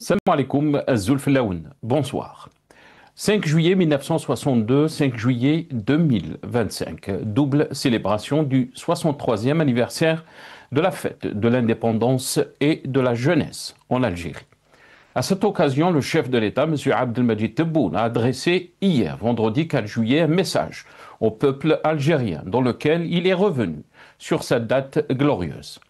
Salam alaikum, Zulf Laoun. Bonsoir. 5 juillet 1962, 5 juillet 2025. Double célébration du 63e anniversaire de la fête de l'indépendance et de la jeunesse en Algérie. À cette occasion, le chef de l'État, M. Abdelmadjid Tebboune, a adressé hier, vendredi 4 juillet, un message au peuple algérien dans lequel il est revenu sur cette date glorieuse.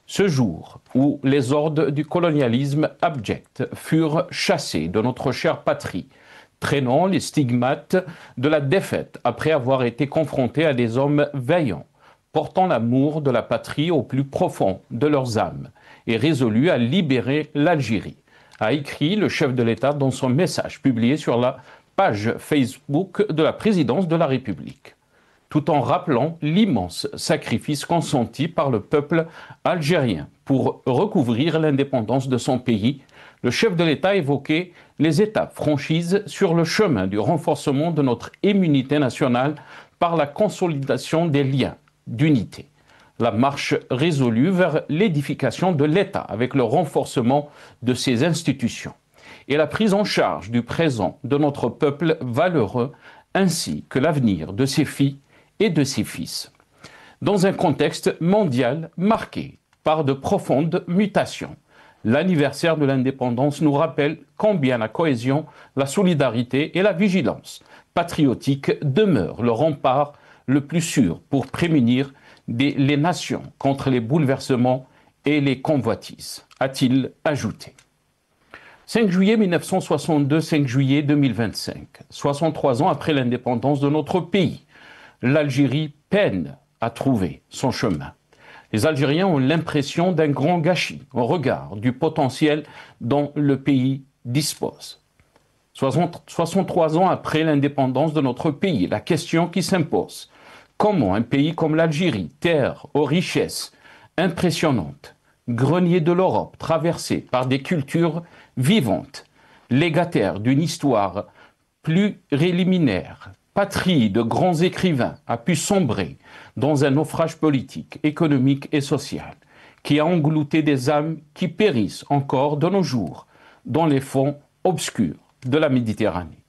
Ce jour où les hordes du colonialisme abject furent chassés de notre chère patrie, traînant les stigmates de la défaite après avoir été confrontés à des hommes vaillants, portant l'amour de la patrie au plus profond de leurs âmes et résolus à libérer l'Algérie, a écrit le chef de l'État dans son message publié sur la page Facebook de la présidence de la République, tout en rappelant l'immense sacrifice consenti par le peuple algérien pour recouvrir l'indépendance de son pays. Le chef de l'État évoquait les étapes franchises sur le chemin du renforcement de notre immunité nationale par la consolidation des liens d'unité. La marche résolue vers l'édification de l'État avec le renforcement de ses institutions et la prise en charge du présent de notre peuple valeureux ainsi que l'avenir de ses filles et de ses fils. Dans un contexte mondial marqué par de profondes mutations, l'anniversaire de l'indépendance nous rappelle combien la cohésion, la solidarité et la vigilance patriotique demeurent le rempart le plus sûr pour prémunir les nations contre les bouleversements et les convoitises, a-t-il ajouté. 5 juillet 1962, 5 juillet 2025, 63 ans après l'indépendance de notre pays, l'Algérie peine à trouver son chemin. Les Algériens ont l'impression d'un grand gâchis au regard du potentiel dont le pays dispose. 63 ans après l'indépendance de notre pays, la question qui s'impose: comment un pays comme l'Algérie, terre aux richesses impressionnantes, grenier de l'Europe, traversé par des cultures vivantes, légataire d'une histoire pluriréliminaire, patrie de grands écrivains, a pu sombrer dans un naufrage politique, économique et social qui a englouti des âmes qui périssent encore de nos jours dans les fonds obscurs de la Méditerranée.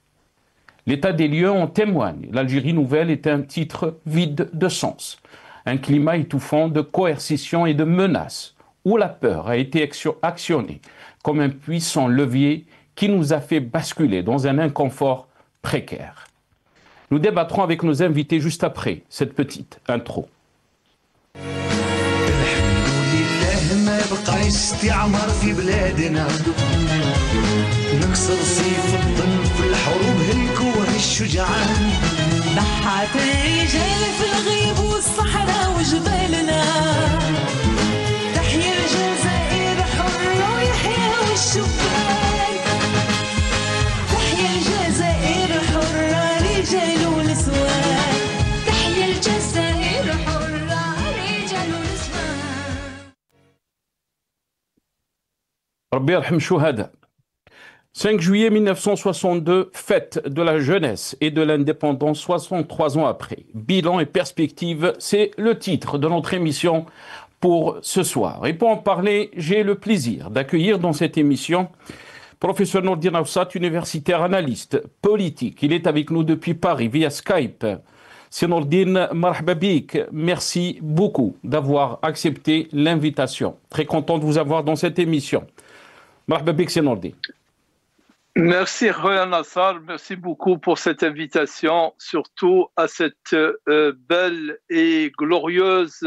L'état des lieux en témoigne. L'Algérie nouvelle est un titre vide de sens, un climat étouffant de coercition et de menaces, où la peur a été actionnée comme un puissant levier qui nous a fait basculer dans un inconfort précaire. Nous débattrons avec nos invités juste après cette petite intro. Rabbi yarham shuhada. 5 juillet 1962, fête de la jeunesse et de l'indépendance 63 ans après. Bilan et perspective, c'est le titre de notre émission pour ce soir. Et pour en parler, j'ai le plaisir d'accueillir dans cette émission professeur Nordin Awsat, universitaire analyste politique. Il est avec nous depuis Paris via Skype. C'est Nordin, marhaba bik. Merci beaucoup d'avoir accepté l'invitation. Très content de vous avoir dans cette émission. Marhaba bik, c'est Nordin. Merci Royan Nassar, merci beaucoup pour cette invitation, surtout à cette belle et glorieuse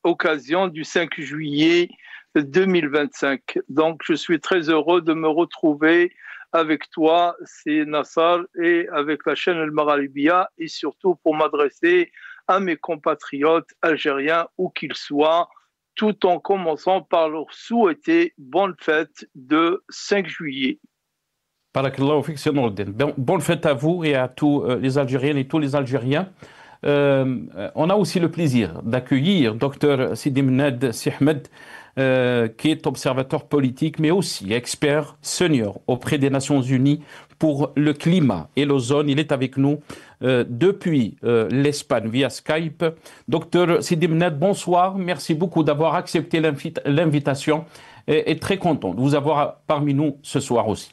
occasion du 5 juillet 2025. Donc je suis très heureux de me retrouver avec toi, c'est Nassar, et avec la chaîne El Magharibiya, et surtout pour m'adresser à mes compatriotes algériens où qu'ils soient, tout en commençant par leur souhaiter bonne fête de 5 juillet. Bonne fête à vous et à tous les Algériennes et tous les Algériens. On a aussi le plaisir d'accueillir Dr Sidi Mnad Si Ahmed, qui est observateur politique, mais aussi expert senior auprès des Nations Unies pour le climat et l'ozone. Il est avec nous depuis l'Espagne via Skype. Dr Sidi Mnad, bonsoir. Merci beaucoup d'avoir accepté l'invitation. est très content de vous avoir parmi nous ce soir aussi.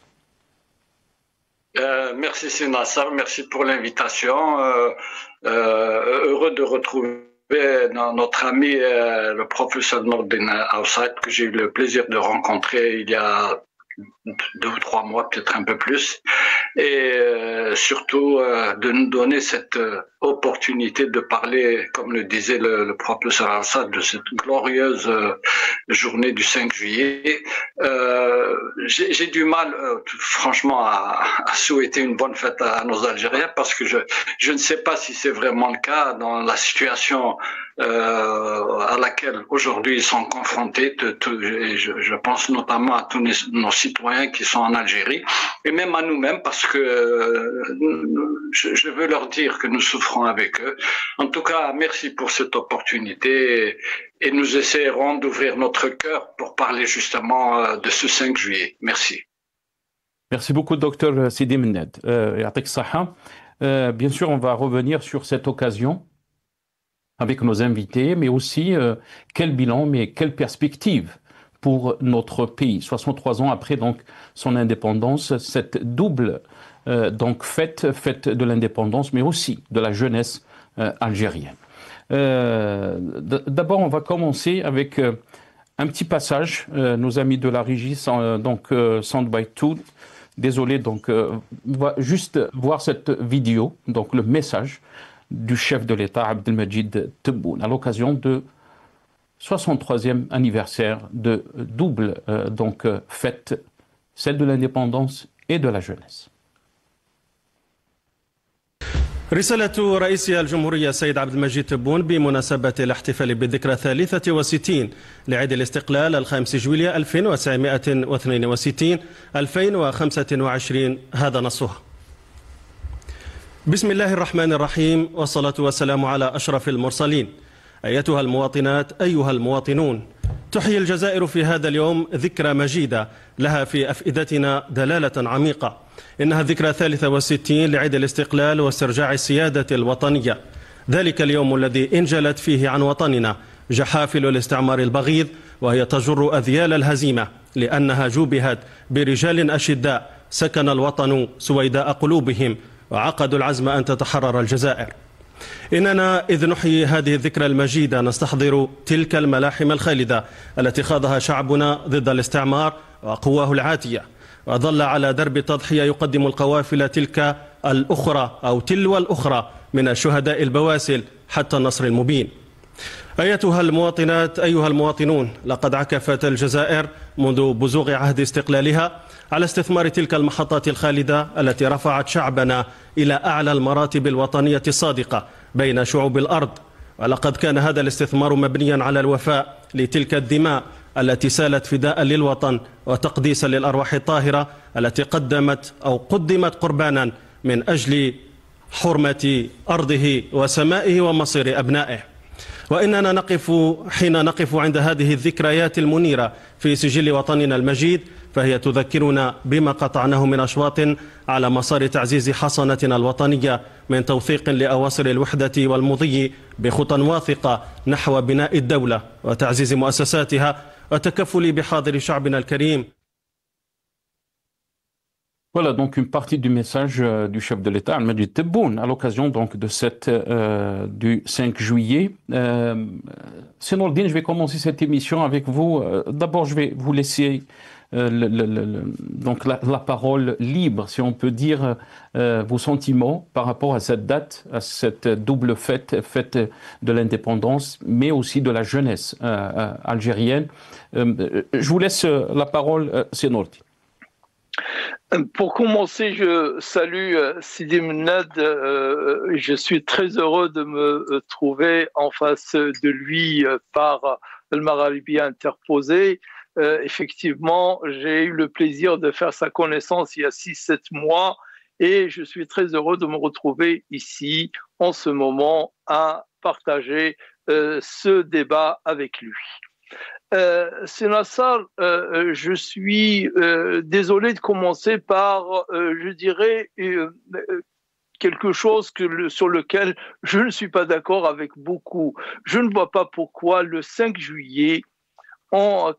Merci Sinassar, merci pour l'invitation. Heureux de retrouver notre ami, le professeur Nordin Outside, que j'ai eu le plaisir de rencontrer il y a 2 ou 3 mois, peut-être un peu plus, et surtout de nous donner cette opportunité de parler, comme le disait le professeur Assad, de cette glorieuse journée du 5 juillet. J'ai du mal, franchement, à souhaiter une bonne fête à nos Algériens, parce que je ne sais pas si c'est vraiment le cas dans la situation à laquelle aujourd'hui ils sont confrontés. Je pense notamment à tous nos citoyens qui sont en Algérie, et même à nous-mêmes, parce que je veux leur dire que nous souffrons avec eux. En tout cas, merci pour cette opportunité, et nous essaierons d'ouvrir notre cœur pour parler justement de ce 5 juillet. Merci. Merci beaucoup, docteur Sidi Menned. Bien sûr, on va revenir sur cette occasion avec nos invités, mais aussi quel bilan, mais quelle perspective pour notre pays. 63 ans après donc son indépendance, cette double donc fête de l'indépendance, mais aussi de la jeunesse algérienne. D'abord, on va commencer avec un petit passage. Nos amis de la régie, Soundbite 2, désolé, donc on va juste voir cette vidéo, donc le message du chef de l'État Abdelmajid Tebboune à l'occasion de 63e anniversaire de double fête, celle de l'indépendance et de la jeunesse. رسالة رئيس الجمهورية السيد عبد المجيد تبون بمناسبة الاحتفال بالذكرى 63 لعيد الاستقلال 5 جويلية 1962 2025 هذا نصها. بسم الله الرحمن الرحيم، والصلاة والسلام على أشرف المرسلين. أيتها المواطنات، أيها المواطنون، تحيي الجزائر في هذا اليوم ذكرى مجيدة لها في أفئدتنا دلالة عميقة. إنها الذكرى 63 لعيد الاستقلال واسترجاع السيادة الوطنية، ذلك اليوم الذي انجلت فيه عن وطننا جحافل الاستعمار البغيض، وهي تجر أذيال الهزيمة، لأنها جوبهت برجال أشداء سكن الوطن سويداء قلوبهم وعقدوا العزم أن تتحرر الجزائر. إننا إذ نحيي هذه الذكرى المجيدة نستحضر تلك الملاحم الخالدة التي خاضها شعبنا ضد الاستعمار وقواه العاتية، وظل على درب التضحية يقدم القوافل تلك الأخرى أو تلو الأخرى من الشهداء البواسل حتى النصر المبين. أيتها المواطنات، أيها المواطنون، لقد عكفت الجزائر منذ بزوغ عهد استقلالها على استثمار تلك المحطات الخالدة التي رفعت شعبنا إلى أعلى المراتب الوطنية الصادقة بين شعوب الأرض، ولقد كان هذا الاستثمار مبنيا على الوفاء لتلك الدماء التي سالت فداء للوطن وتقديسا للأرواح الطاهرة التي قدمت قربانا من أجل حرمة أرضه وسمائه ومصير أبنائه. وإننا حين نقف عند هذه الذكريات المنيرة في سجل وطننا المجيد، فهي تذكرنا بما قطعناه من أشواط على مسار تعزيز حصانتنا الوطنية من توثيق لأواصر الوحدة والمضي بخطى واثقة نحو بناء الدولة وتعزيز مؤسساتها وتكفل بحاضر شعبنا الكريم. Voilà donc une partie du message du chef de l'État, Abdelmajid Tebboune, à l'occasion donc de du 5 juillet. C'est Nordine, je vais commencer cette émission avec vous. D'abord, je vais vous laisser donc la parole libre, si on peut dire, vos sentiments par rapport à cette date, à cette double fête de l'indépendance, mais aussi de la jeunesse algérienne. Je vous laisse la parole, c'est Nordine. Pour commencer, je salue Sidi Menned. Je suis très heureux de me trouver en face de lui par le Magharibi interposé. Effectivement, j'ai eu le plaisir de faire sa connaissance il y a 6-7 mois et je suis très heureux de me retrouver ici en ce moment à partager ce débat avec lui. Sénassar, je suis désolé de commencer par, je dirais, quelque chose sur lequel je ne suis pas d'accord avec beaucoup. Je ne vois pas pourquoi le 5 juillet,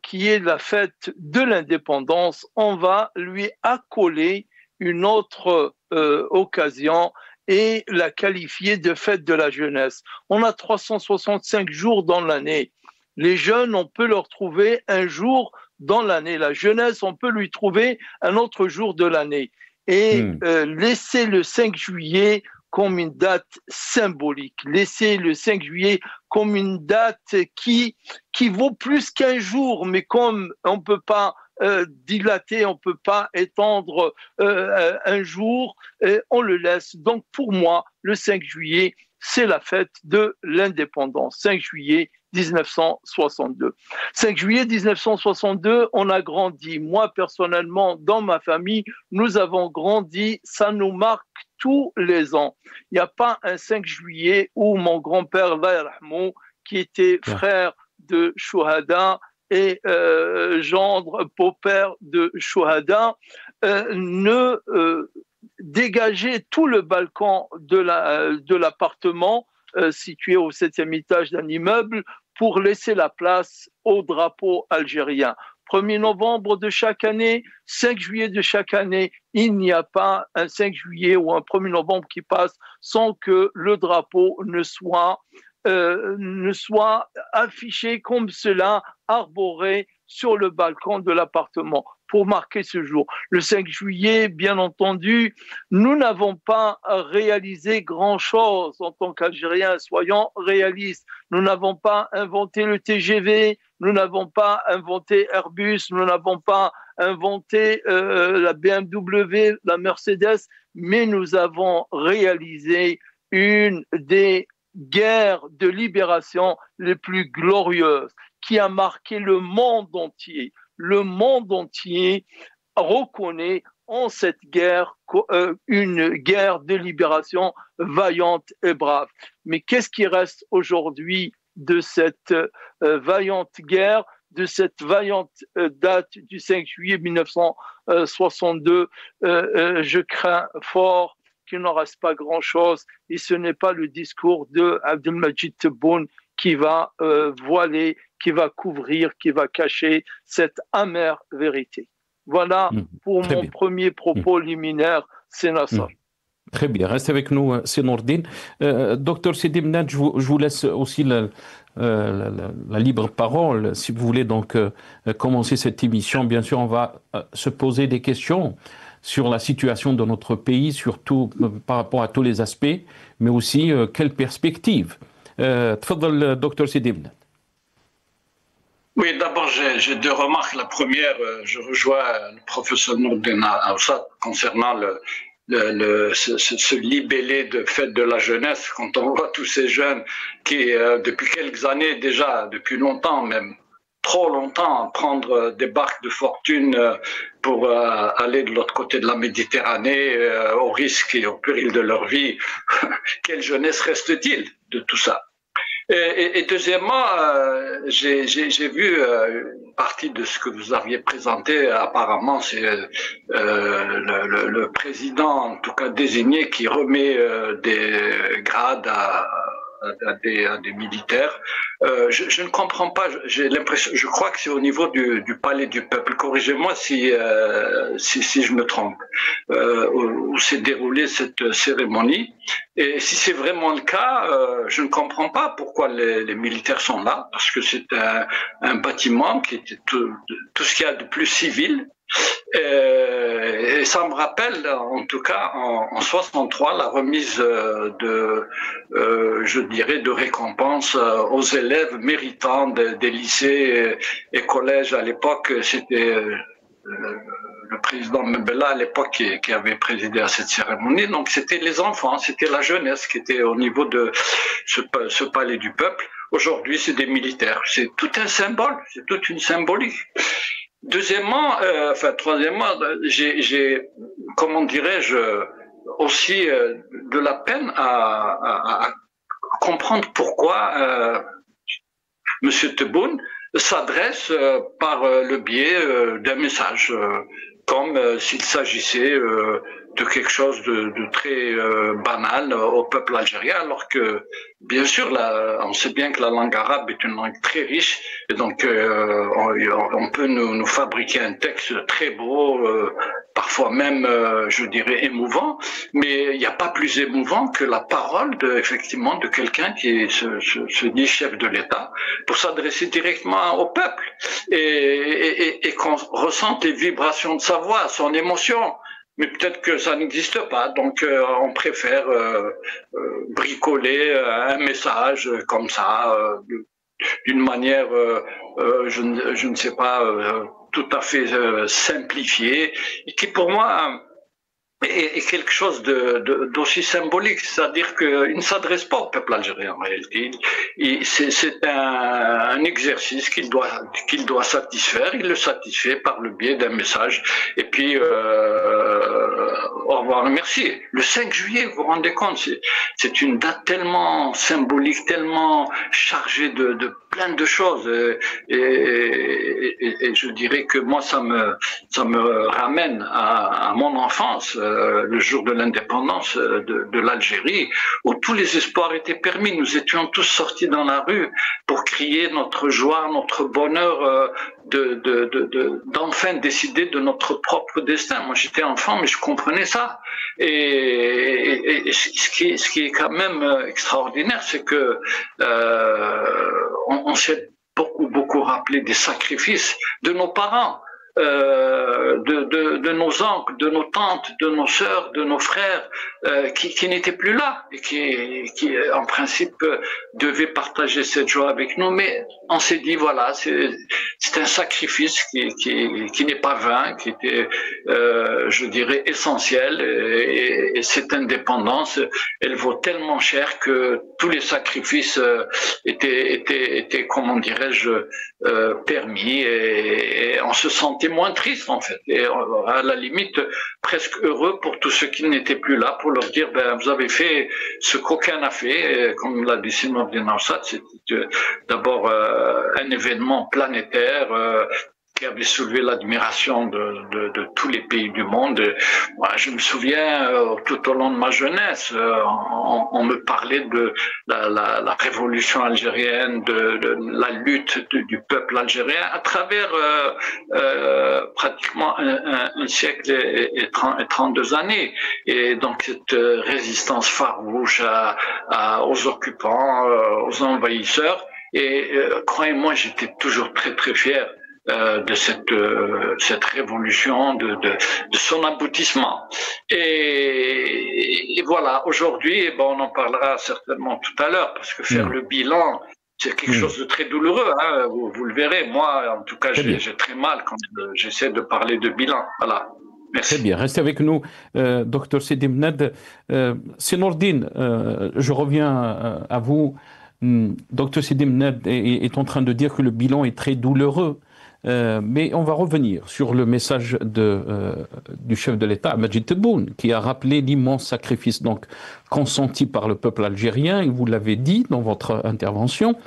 qui est la fête de l'indépendance, on va lui accoler une autre occasion et la qualifier de fête de la jeunesse. On a 365 jours dans l'année. Les jeunes, on peut leur trouver un jour dans l'année. La jeunesse, on peut lui trouver un autre jour de l'année. Et laisser le 5 juillet comme une date symbolique. Laisser le 5 juillet comme une date qui vaut plus qu'un jour, mais comme on ne peut pas dilater, on ne peut pas étendre un jour, on le laisse. Donc pour moi, le 5 juillet, c'est la fête de l'indépendance. 5 juillet 1962. 5 juillet 1962, on a grandi. Moi, personnellement, dans ma famille, nous avons grandi. Ça nous marque tous les ans. Il n'y a pas un 5 juillet où mon grand-père, Allah yarhamou, qui était frère de Chouhada et gendre, beau-père de Chouhada, ne dégageait tout le balcon de l'appartement situé au 7e étage d'un immeuble pour laisser la place au drapeau algérien. 1er novembre de chaque année, 5 juillet de chaque année, il n'y a pas un 5 juillet ou un 1er novembre qui passe sans que le drapeau ne soit affiché comme cela, arboré sur le balcon de l'appartement pour marquer ce jour. Le 5 juillet, bien entendu, nous n'avons pas réalisé grand-chose en tant qu'Algériens, soyons réalistes. Nous n'avons pas inventé le TGV, nous n'avons pas inventé Airbus, nous n'avons pas inventé la BMW, la Mercedes, mais nous avons réalisé une des guerres de libération les plus glorieuses qui a marqué le monde entier. Le monde entier reconnaît en cette guerre une guerre de libération vaillante et brave. Mais qu'est-ce qui reste aujourd'hui de cette vaillante guerre, de cette vaillante date du 5 juillet 1962 Je crains fort qu'il n'en reste pas grand-chose et ce n'est pas le discours de Abdelmajid Tebboune qui va voiler, qui va couvrir, qui va cacher cette amère vérité. Voilà pour mon premier propos liminaire, c'est Nassar. Très bien, reste avec nous, c'est Nourdine. Docteur Sidi Mnad, je vous laisse aussi la libre parole, si vous voulez donc commencer cette émission. Bien sûr, on va se poser des questions sur la situation de notre pays, surtout par rapport à tous les aspects, mais aussi quelles perspectives. تفضل دكتور سيدي بنات. Oui, d'abord j'ai deux remarques. La première, je rejoins le professeur Nourdine Aoussat concernant ce libellé de fête de la jeunesse, quand on voit tous ces jeunes qui, depuis quelques années déjà, depuis longtemps même, trop longtemps, prendre des barques de fortune pour aller de l'autre côté de la Méditerranée au risque et au péril de leur vie. Quelle jeunesse reste-t-il de tout ça? Et deuxièmement, j'ai vu une partie de ce que vous aviez présenté. Apparemment, c'est le président, en tout cas désigné, qui remet des grades à des militaires. Je ne comprends pas. J'ai l'impression. Je crois que c'est au niveau du palais du peuple. Corrigez-moi si je me trompe. Où s'est déroulée cette cérémonie. Et si c'est vraiment le cas, je ne comprends pas pourquoi les militaires sont là, parce que c'est un bâtiment qui était tout ce qu'il y a de plus civil. Et ça me rappelle, en tout cas, en 63, la remise je dirais, de récompenses aux élèves méritants des lycées et collèges. À l'époque, c'était le président Mbella à l'époque qui avait présidé à cette cérémonie. Donc c'était les enfants, c'était la jeunesse qui était au niveau de ce palais du peuple. Aujourd'hui, c'est des militaires. C'est tout un symbole, c'est toute une symbolique. Troisièmement, j'ai, comment dirais-je, aussi de la peine à comprendre pourquoi Monsieur Tebboune s'adresse par le biais d'un message comme s'il s'agissait de quelque chose de très banal au peuple algérien, alors que, bien sûr, on sait bien que la langue arabe est une langue très riche, et donc on peut nous fabriquer un texte très beau, parfois même, je dirais, émouvant, mais il n'y a pas plus émouvant que la parole, effectivement, de quelqu'un qui se dit chef de l'État, pour s'adresser directement au peuple, et qu'on ressente les vibrations de sa voix, son émotion. Mais peut-être que ça n'existe pas, donc on préfère bricoler un message comme ça, d'une manière, je ne sais pas, tout à fait simplifiée, et qui pour moi est quelque chose d'aussi symbolique, c'est-à-dire qu'il ne s'adresse pas au peuple algérien en réalité. C'est un exercice qu'il doit satisfaire, il le satisfait par le biais d'un message, et puis au revoir, merci. Le 5 juillet, vous vous rendez compte, c'est une date tellement symbolique, tellement chargée de plein de choses, et je dirais que moi ça me ramène à mon enfance, le jour de l'indépendance de l'Algérie, où tous les espoirs étaient permis. Nous étions tous sortis dans la rue pour crier notre joie, notre bonheur d'enfin décider de notre propre destin. Moi j'étais enfant, mais je comprenais ça. Et ce qui est quand même extraordinaire, c'est que on s'est beaucoup rappelé des sacrifices de nos parents, de nos oncles, de nos tantes, de nos sœurs, de nos frères, qui n'étaient plus là et qui en principe devaient partager cette joie avec nous. Mais on s'est dit voilà, c'est un sacrifice qui n'est pas vain, qui était, je dirais, essentiel. Et cette indépendance, elle vaut tellement cher que tous les sacrifices étaient, comment dirais-je, permis, et on se sentait moins triste en fait, et à la limite presque heureux pour tous ceux qui n'étaient plus là, pour leur dire vous avez fait ce qu'aucun n'a fait, et comme l'a dit Sinourdine Awsat, c'était d'abord un événement planétaire qui avait soulevé l'admiration de tous les pays du monde. Moi, je me souviens, tout au long de ma jeunesse, on me parlait de la révolution algérienne, de la lutte du peuple algérien à travers pratiquement un siècle et 32 années. Et donc cette résistance farouche aux occupants, aux envahisseurs. Et croyez-moi, j'étais toujours très très fier de cette révolution, de son aboutissement. Et voilà, aujourd'hui, on en parlera certainement tout à l'heure, parce que faire le bilan, c'est quelque chose de très douloureux, hein, vous le verrez. Moi, en tout cas, j'ai très mal quand j'essaie de parler de bilan. Voilà. Merci. Très bien, restez avec nous, Dr Sidi Mnad. Sinourdine, je reviens à vous. Dr Sidi Mnad est en train de dire que le bilan est très douloureux. Mais on va revenir sur le message du chef de l'État, Majid Tebboune, qui a rappelé l'immense sacrifice consenti par le peuple algérien, et vous l'avez dit dans votre intervention,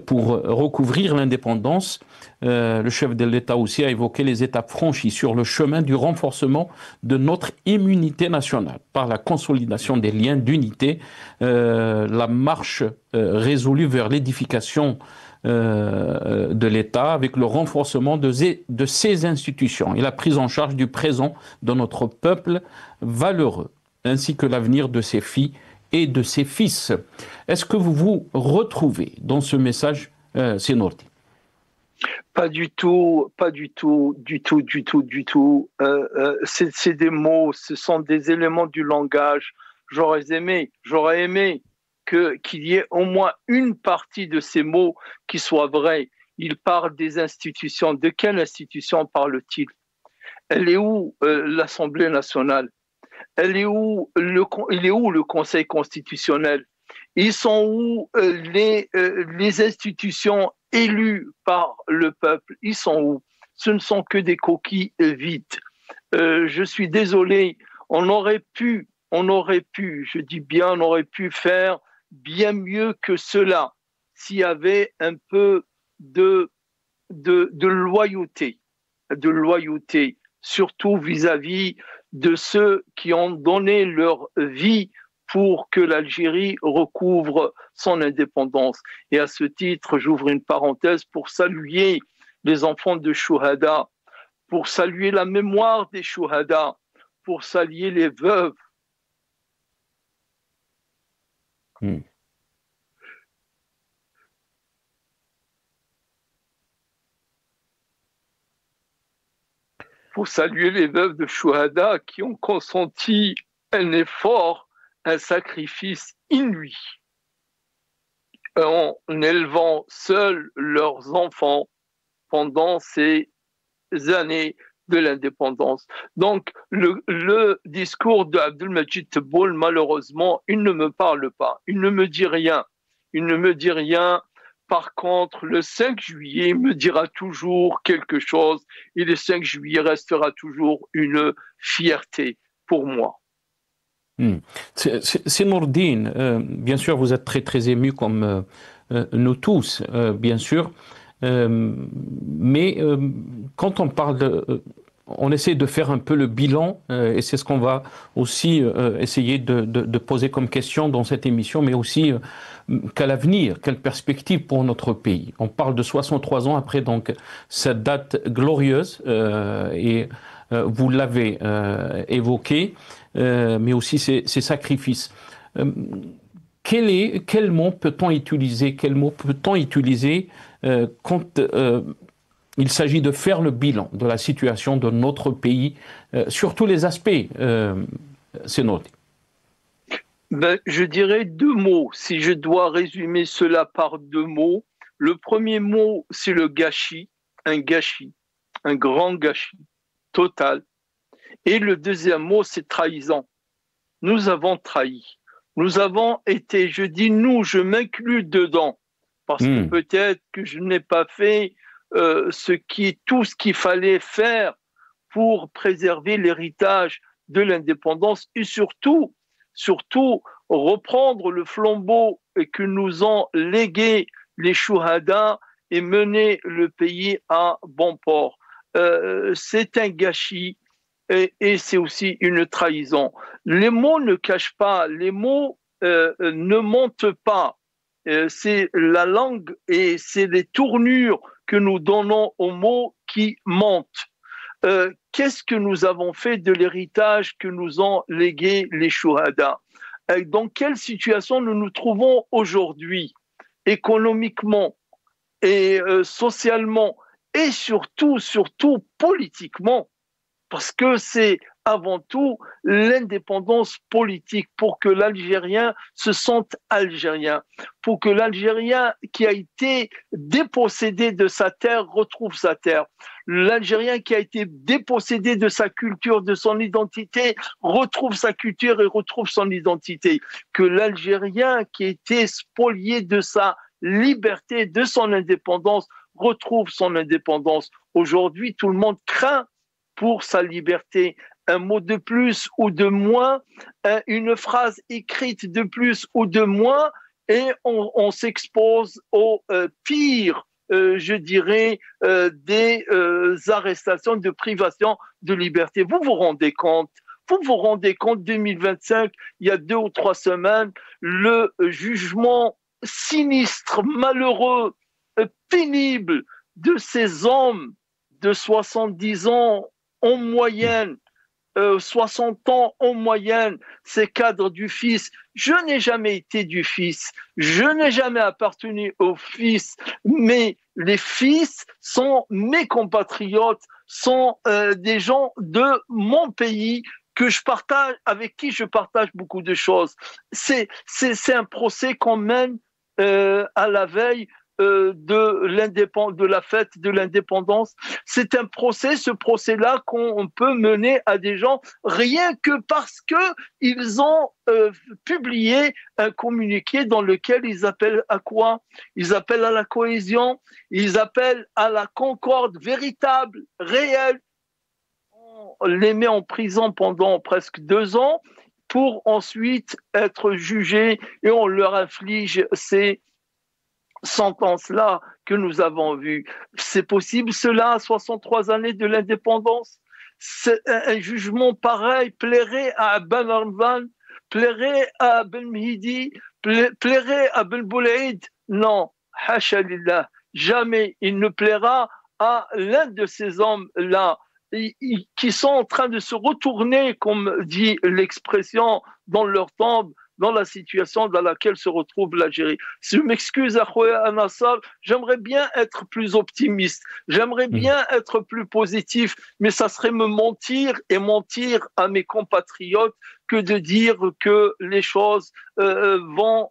pour recouvrir l'indépendance. Le chef de l'État aussi a évoqué les étapes franchies sur le chemin du renforcement de notre immunité nationale, par la consolidation des liens d'unité, la marche résolue vers l'édification de l'État avec le renforcement de ses institutions et la prise en charge du présent de notre peuple valeureux, ainsi que l'avenir de ses filles et de ses fils. Est-ce que vous vous retrouvez dans ce message, Sinourdine? Pas du tout, pas du tout, du tout. C'est des mots, ce sont des éléments du langage. J'aurais aimé qu'il y ait au moins une partie de ces mots qui soit vraie. Il parle des institutions. De quelle institution parle-t-il? Elle est où l'Assemblée nationale? Il est où le Conseil constitutionnel? Ils sont où les institutions élues par le peuple? Ils sont où? Ce ne sont que des coquilles vides. Je suis désolé, on aurait pu, je dis bien, on aurait pu faire bien mieux que cela s'il y avait un peu de loyauté. surtout vis-à-vis de ceux qui ont donné leur vie pour que l'Algérie recouvre son indépendance. Et à ce titre, j'ouvre une parenthèse pour saluer les enfants de Chouhada, pour saluer la mémoire des Chouhada, pour saluer les veuves. Pour saluer les veuves de Chouhada qui ont consenti un effort, un sacrifice inouï en élevant seuls leurs enfants pendant ces années de l'indépendance. Donc, le discours de Abdelmajid Tebboune, malheureusement, il ne me parle pas, il ne me dit rien. Il ne me dit rien. Par contre, le 5 juillet me dira toujours quelque chose et le 5 juillet restera toujours une fierté pour moi. C'est Nourdine, bien sûr, vous êtes très très ému comme nous tous, bien sûr, mais quand on parle on essaie de faire un peu le bilan, et c'est ce qu'on va aussi essayer de poser comme question dans cette émission, mais aussi quel avenir, quelle perspective pour notre pays. On parle de 63 ans après donc cette date glorieuse, et vous l'avez évoqué, mais aussi ces sacrifices. Quel mot peut-on utiliser, quand il s'agit de faire le bilan de la situation de notre pays sur tous les aspects, c'est noté. Je dirais 2 mots, si je dois résumer cela par 2 mots. Le premier mot, c'est le gâchis, un grand gâchis total. Et le deuxième mot, c'est trahison. Nous avons trahi. Nous avons été, je dis nous, je m'inclus dedans, parce que peut-être que je n'ai pas fait tout ce qu'il fallait faire pour préserver l'héritage de l'indépendance et surtout reprendre le flambeau que nous ont légué les Chouhada et mener le pays à bon port. C'est un gâchis et c'est aussi une trahison. Les mots ne cachent pas, les mots ne mentent pas. C'est la langue et c'est les tournures que nous donnons aux mots qui mentent. Qu'est-ce que nous avons fait de l'héritage que nous ont légué les Chouhada? Dans quelle situation nous nous trouvons aujourd'hui, économiquement et socialement et surtout politiquement? Parce que c'est avant tout l'indépendance politique pour que l'Algérien se sente algérien, pour que l'Algérien qui a été dépossédé de sa terre retrouve sa terre, l'Algérien qui a été dépossédé de sa culture, de son identité, retrouve sa culture et retrouve son identité, que l'Algérien qui a été spolié de sa liberté, de son indépendance, retrouve son indépendance. Aujourd'hui, tout le monde craint pour sa liberté. Un mot de plus ou de moins, une phrase écrite de plus ou de moins, et on s'expose au pire, je dirais, des arrestations, de privation de liberté. Vous vous rendez compte 2025, il y a 2 ou 3 semaines, le jugement sinistre, malheureux, pénible de ces hommes de 70 ans en moyenne, 60 ans en moyenne, ces cadres du fils. Je n'ai jamais été du fils, je n'ai jamais appartenu au fils, mais les fils sont mes compatriotes, sont des gens de mon pays que je partage, avec qui je partage beaucoup de choses. C'est un procès qu'on mène à la veille de la fête de l'indépendance. C'est un procès, ce procès-là qu'on peut mener à des gens rien que parce qu'ils ont publié un communiqué dans lequel ils appellent à quoi? Ils appellent à la cohésion, ils appellent à la concorde véritable, réelle. On les met en prison pendant presque 2 ans pour ensuite être jugés et on leur inflige ces sentences-là que nous avons vues. C'est possible cela à 63 années de l'indépendance? Un jugement pareil plairait à Ben Arvan, plairait à Ben Mhidi, plairait à Ben Boulaïd? Non, hasha lillah, jamais il ne plaira à l'un de ces hommes-là qui sont en train de se retourner, comme dit l'expression, dans leur tombe, dans la situation dans laquelle se retrouve l'Algérie. Si je m'excuse, Akhoya Nassar, j'aimerais bien être plus optimiste, j'aimerais bien être plus positif, mais ça serait me mentir et mentir à mes compatriotes que de dire que les choses vont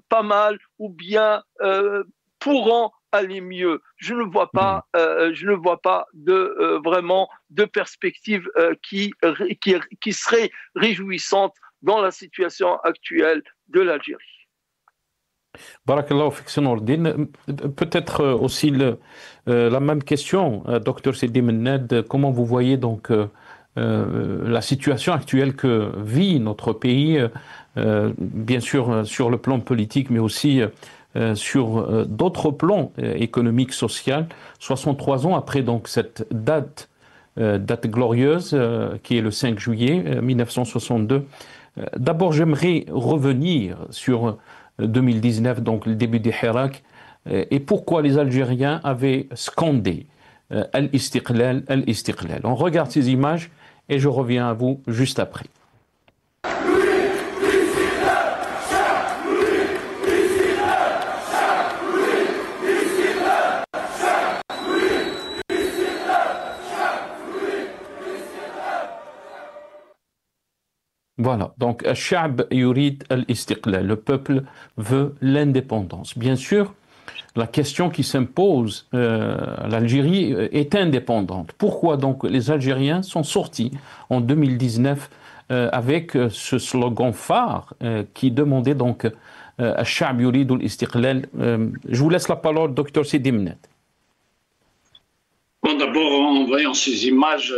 pas mal ou bien pourront aller mieux. Je ne vois pas vraiment de perspective qui serait réjouissante dans la situation actuelle de l'Algérie. Barakallahu fik Nourdine. Peut-être aussi la même question, Dr Sidi Menned, comment vous voyez donc la situation actuelle que vit notre pays, bien sûr sur le plan politique, mais aussi sur d'autres plans économiques, sociaux, 63 ans après donc cette date glorieuse qui est le 5 juillet 1962. D'abord, j'aimerais revenir sur 2019, donc le début des Hirak, et pourquoi les Algériens avaient scandé Al-Istiqlal, Al-Istiqlal. On regarde ces images et je reviens à vous juste après. Voilà, donc Al-Sha'b yurid al-Istiqlal, le peuple veut l'indépendance. Bien sûr, la question qui s'impose, l'Algérie est indépendante. Pourquoi donc les Algériens sont sortis en 2019 avec ce slogan phare qui demandait donc Al-Sha'b yurid al-Istiqlal? Je vous laisse la parole, Dr Sidi Menned. Bon, d'abord, en voyant ces images,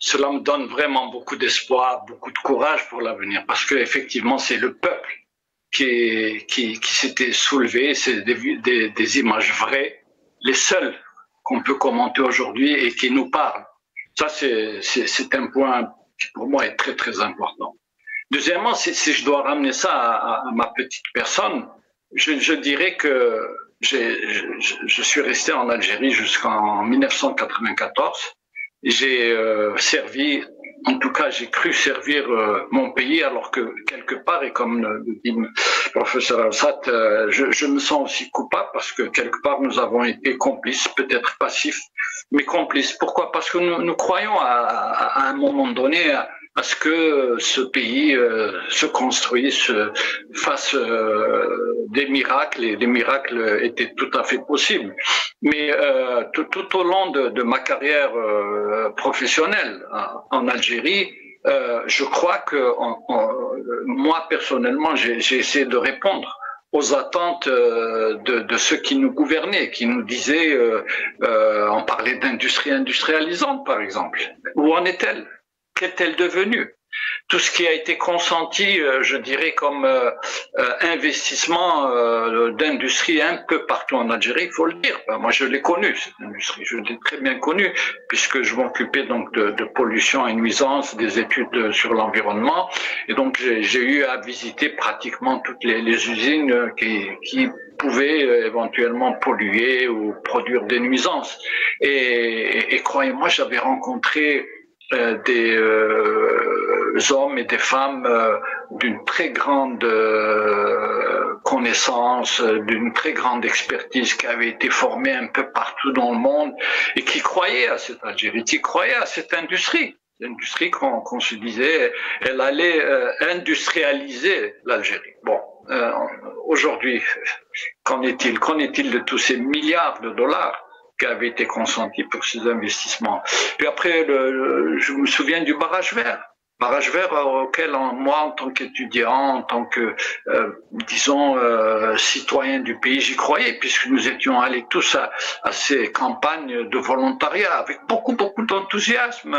cela me donne vraiment beaucoup d'espoir, beaucoup de courage pour l'avenir, parce qu'effectivement, c'est le peuple qui s'était soulevé. C'est des images vraies, les seules qu'on peut commenter aujourd'hui et qui nous parlent. Ça, c'est un point qui, pour moi, est très, très important. Deuxièmement, si je dois ramener ça à ma petite personne, je dirais que je suis resté en Algérie jusqu'en 1994. J'ai servi, en tout cas j'ai cru servir mon pays, alors que quelque part, et comme le dit le professeur Al-Assad, je me sens aussi coupable parce que quelque part nous avons été complices, peut-être passifs, mais complices. Pourquoi? Parce que nous croyons à un moment donné à ce que ce pays se construise, fasse des miracles, et les miracles étaient tout à fait possibles. Mais tout au long de ma carrière professionnelle en Algérie, je crois que moi personnellement, j'ai essayé de répondre aux attentes de ceux qui nous gouvernaient, qui nous disaient, on parlait d'industrie industrialisante par exemple. Où en est-elle? Qu'est-elle devenue? Tout ce qui a été consenti, je dirais, comme investissement d'industrie un peu partout en Algérie, il faut le dire. Moi, je l'ai connue, cette industrie. Je l'ai très bien connue, puisque je m'occupais donc de pollution et nuisance, des études sur l'environnement. Et donc, j'ai eu à visiter pratiquement toutes les usines qui pouvaient éventuellement polluer ou produire des nuisances. Et croyez-moi, j'avais rencontré des hommes et des femmes d'une très grande connaissance, d'une très grande expertise, qui avaient été formés un peu partout dans le monde et qui croyaient à cette Algérie, qui croyaient à cette industrie. L'industrie qu'on se disait, elle allait industrialiser l'Algérie. Bon, aujourd'hui, qu'en est-il? Qu'en est-il de tous ces milliards de dollars qui avaient été consentis pour ces investissements? Puis après, je me souviens du barrage vert. Barrage vert auquel moi, en tant qu'étudiant, en tant que, disons, citoyen du pays, j'y croyais, puisque nous étions allés tous à ces campagnes de volontariat avec beaucoup d'enthousiasme.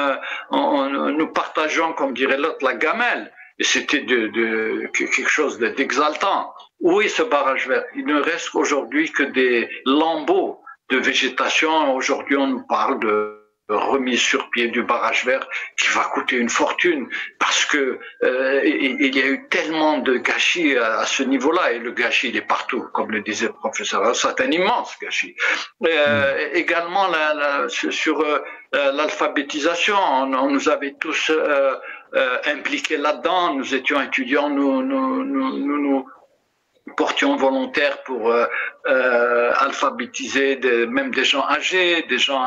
Nous partageons, comme dirait l'autre, la gamelle. Et c'était quelque chose d'exaltant. Où est ce barrage vert? Il ne reste qu'aujourd'hui que des lambeaux de végétation. Aujourd'hui, on nous parle remise sur pied du barrage vert qui va coûter une fortune parce que il y a eu tellement de gâchis à ce niveau-là et le gâchis il est partout, comme le disait le professeur. C'est un immense gâchis. Également sur l'alphabétisation, on nous avait tous impliqués là-dedans. Nous étions étudiants, nous portions volontaires pour alphabétiser même des gens âgés, des gens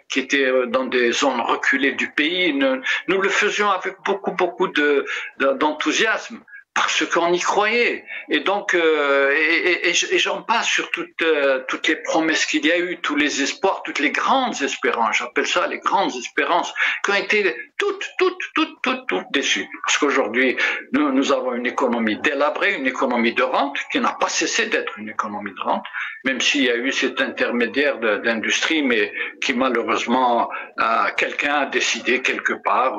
qui étaient dans des zones reculées du pays. Nous le faisions avec beaucoup d'enthousiasme parce qu'on y croyait. Et donc, et j'en passe sur toutes les promesses qu'il y a eu, tous les espoirs, toutes les grandes espérances, j'appelle ça les grandes espérances, qui ont été toutes déçues. Parce qu'aujourd'hui, nous avons une économie délabrée, une économie de rente, qui n'a pas cessé d'être une économie de rente, même s'il y a eu cet intermédiaire d'industrie, mais qui malheureusement, quelqu'un a décidé quelque part,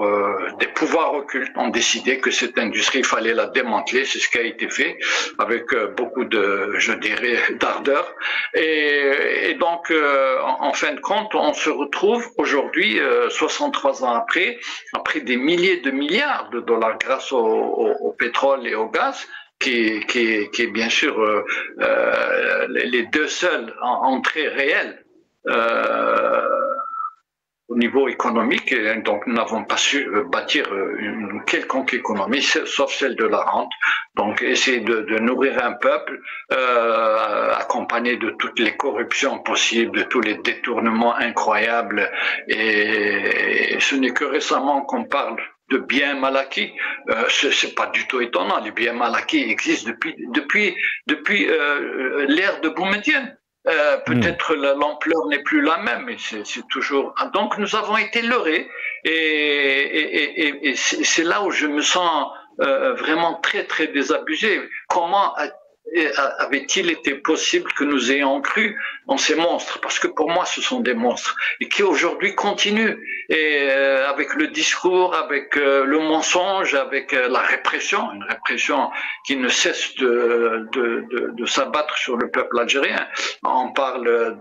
des pouvoirs occultes ont décidé que cette industrie, il fallait la démanteler, c'est ce qui a été fait, avec beaucoup je dirais, d'ardeur. Et donc, en fin de compte, on se retrouve aujourd'hui, 63 ans après des milliers de milliards de dollars grâce au pétrole et au gaz, qui est bien sûr les deux seules entrées réelles au niveau économique, et donc nous n'avons pas su bâtir une quelconque économie, sauf celle de la rente. Donc essayer de nourrir un peuple accompagné de toutes les corruptions possibles, de tous les détournements incroyables, et ce n'est que récemment qu'on parle de biens mal acquis. C'est pas du tout étonnant, les biens mal acquis existent depuis l'ère de Boumedienne. Peut-être l'ampleur n'est plus la même, mais c'est toujours. Donc nous avons été leurrés, et c'est là où je me sens vraiment très désabusé. Comment avait-il été possible que nous ayons cru en ces monstres? Parce que pour moi, ce sont des monstres, et qui aujourd'hui continuent, et avec le discours, avec le mensonge, avec la répression, une répression qui ne cesse de s'abattre sur le peuple algérien. On parle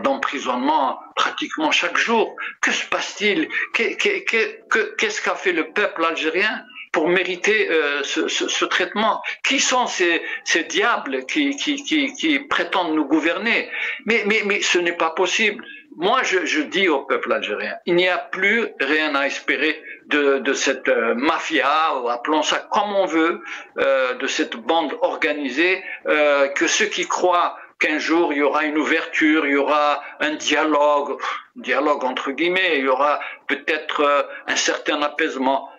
d'emprisonnement pratiquement chaque jour. Que se passe-t-il? Qu'est-ce qu'a fait le peuple algérien pour mériter ce traitement? Qui sont ces diables qui prétendent nous gouverner? Mais ce n'est pas possible. Moi, je dis au peuple algérien, il n'y a plus rien à espérer de cette mafia, ou appelons ça comme on veut, de cette bande organisée, que ceux qui croient qu'un jour il y aura une ouverture, il y aura un dialogue entre guillemets, il y aura peut-être un certain apaisement.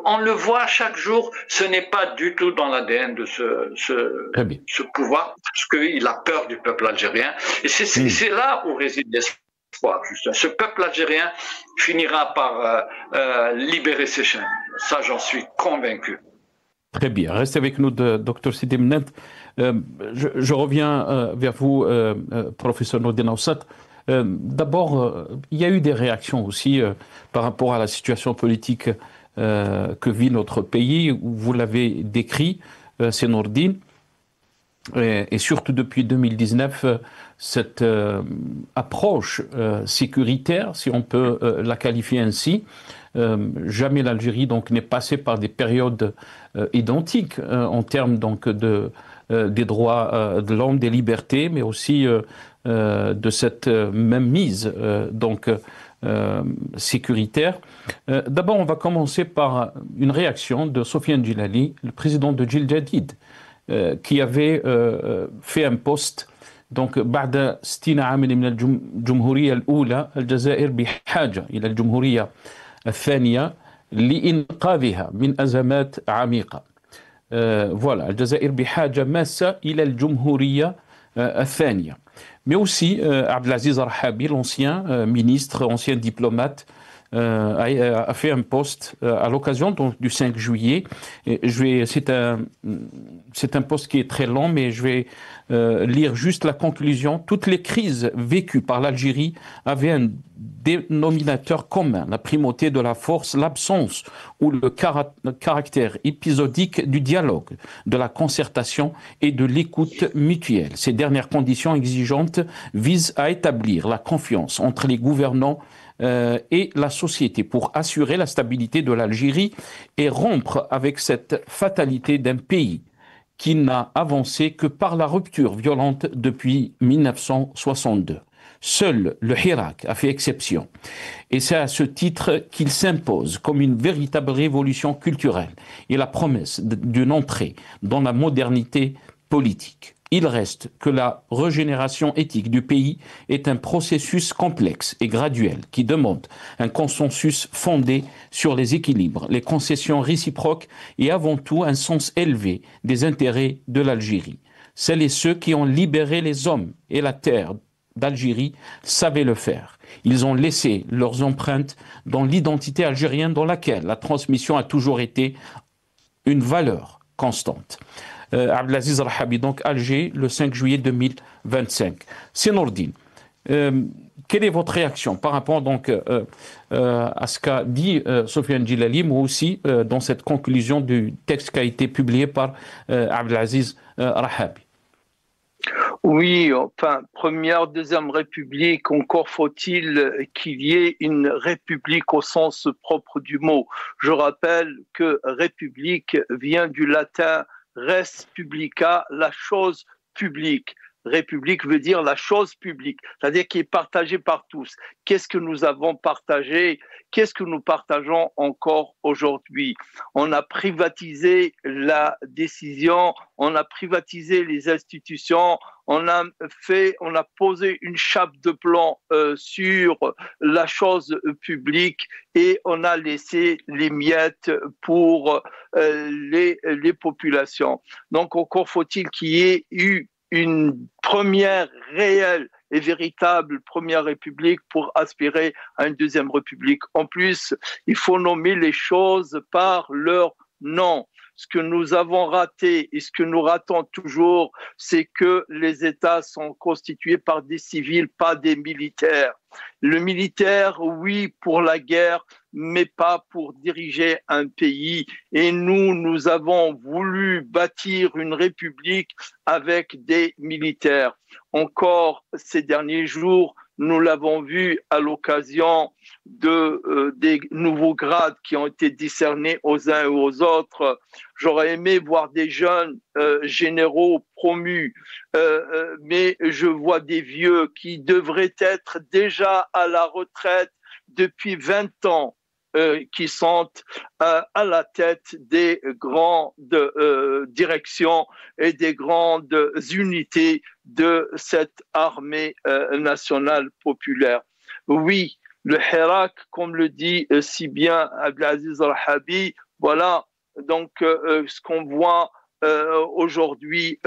On le voit chaque jour, ce n'est pas du tout dans l'ADN de ce pouvoir, parce qu'il a peur du peuple algérien. Et c'est là où réside l'espoir. Ce peuple algérien finira par libérer ses chaînes. Ça, j'en suis convaincu. Très bien. Restez avec nous, Dr Sidi Mnent. Je reviens vers vous, professeur Nordin Aoussat. D'abord, il y a eu des réactions aussi par rapport à la situation politique que vit notre pays. Vous l'avez décrit, c'est Nordin. Et surtout depuis 2019, cette approche sécuritaire, si on peut la qualifier ainsi, jamais l'Algérie donc n'est passée par des périodes identiques en termes donc des droits de l'homme, des libertés, mais aussi de cette même mise donc sécuritaire. D'abord, on va commencer par une réaction de Sofiane Djilali, le président de Jil Jadid, qui avait fait un post. Donc, بعد 60 عام من الجمهورية الأولى الجزائر بحاجة إلى الجمهورية الثانية لإنقاذها من أزمات عميقة. Voilà, الجزائر بحاجة ماسة إلى الجمهورية الثانية. Mais aussi, Abdelaziz Arhabi, l'ancien ministre, ancien diplomate, a fait un post à l'occasion du 5 juillet. C'est un post qui est très long, mais je vais lire juste la conclusion. Toutes les crises vécues par l'Algérie avaient un dénominateur commun, la primauté de la force, l'absence ou le caractère épisodique du dialogue, de la concertation et de l'écoute mutuelle. Ces dernières conditions exigeantes visent à établir la confiance entre les gouvernants et la société pour assurer la stabilité de l'Algérie et rompre avec cette fatalité d'un pays qui n'a avancé que par la rupture violente depuis 1962. Seul le Hirak a fait exception. Et c'est à ce titre qu'il s'impose comme une véritable révolution culturelle et la promesse d'une entrée dans la modernité politique. Il reste que la régénération éthique du pays est un processus complexe et graduel qui demande un consensus fondé sur les équilibres, les concessions réciproques et avant tout un sens élevé des intérêts de l'Algérie. Celles et ceux qui ont libéré les hommes et la terre d'Algérie savaient le faire. Ils ont laissé leurs empreintes dans l'identité algérienne dans laquelle la transmission a toujours été une valeur constante. Abdelaziz Rahabi, donc Alger, le 5 juillet 2025. Sinourdine, quelle est votre réaction par rapport donc à ce qu'a dit Sofiane Djilali, mais aussi dans cette conclusion du texte qui a été publié par Abdelaziz Rahabi? Oui, enfin, première, deuxième république, encore faut-il qu'il y ait une république au sens propre du mot. Je rappelle que république vient du latin res publica, la chose publique. République veut dire la chose publique, c'est-à-dire qui est partagée par tous. Qu'est-ce que nous avons partagé? Qu'est-ce que nous partageons encore aujourd'hui? On a privatisé la décision, on a privatisé les institutions, on a posé une chape de plomb sur la chose publique et on a laissé les miettes pour les populations. Donc encore faut-il qu'il y ait eu une première réelle et véritable première république pour aspirer à une deuxième république. En plus, il faut nommer les choses par leur nom. Ce que nous avons raté et ce que nous ratons toujours, c'est que les États sont constitués par des civils, pas des militaires. Le militaire, oui, pour la guerre, mais pas pour diriger un pays. Et nous avons voulu bâtir une république avec des militaires. Encore ces derniers jours, nous l'avons vu à l'occasion des nouveaux grades qui ont été décernés aux uns et aux autres. J'aurais aimé voir des jeunes généraux promus, mais je vois des vieux qui devraient être déjà à la retraite depuis 20 ans, qui sont à la tête des grandes directions et des grandes unités de cette armée nationale populaire. Oui, le Hirak, comme le dit si bien Abdelaziz Rahabi, voilà donc ce qu'on voit aujourd'hui,